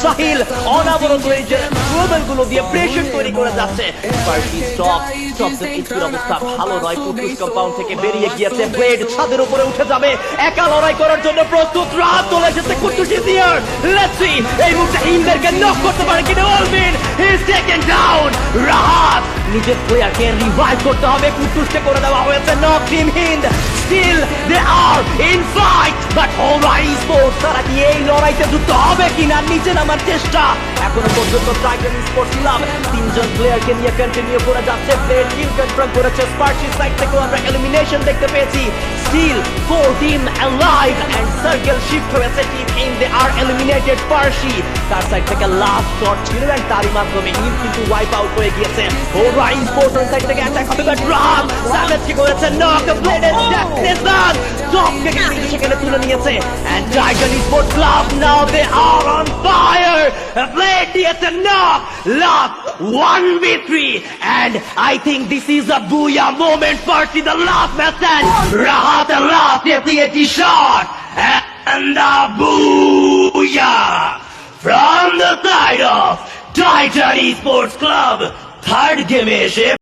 সাহিল অনাবরত এই যে গ্লোবালগুলো দিয়ে প্রেশার তৈরি করে যাচ্ছে। অবস্থা ভালো নয়, কুটুস কম্পাউন্ড থেকে বেরিয়ে গিয়েছে। ব্লেড ছাদের উপরে উঠে যাবে, একা লড়াই করার জন্য প্রস্তুত। রাত চলে এসেছে, কুটুস ইজ হিয়ার। লেটস সি এই মুহূর্তে হিমদেরকে নক করতে পারে কিনা অলবিন। He is taken down. রাত নিজের প্লেয়ারকে রিভাইভ করতে হবে। কুটুসকে করে দেওয়া হয়েছে knock. Team Hind still they are in fight, but alright sports তারা কি এই লড়াইতে যুক্ত হবে কিনা নিচে নামার চেষ্টা এখনো পর্যন্ত টাইটান স্পোর্টস ক্লাব তিনজন প্লেয়ারকে নিয়ে কন্টিনিউ করে যাচ্ছে। প্লেয়ার টিম কনফার্ম করেছে। স্পার্শি সাইড থেকে আমরা এলিমিনেশন দেখতে পেয়েছি। Still 4 team alive and circle shift হয়েছে। Team in they are eliminated. স্পার্শি তার সাইড থেকে লাস্ট শট ছিল এবং তারই মাধ্যমে হিম কিন্তু ওয়াইপ আউট হয়ে গিয়েছে। অলরাইট স্পোর্টস সাইড থেকে অ্যাটাক হবে, বাট রাম ড্যামেজ কি করেছে। নক ব্লেডেড ডেস্টিনেশন টপকে কিন্তু সেখানে তুলে নিয়েছে। And Titan sports club now they are on fire. Blade দিয়েছে knock, lock, 1v3, and I think this is a booyah moment for the last match. Rahat last the shot, and the booyah from the side of Titan Esports Club. Third game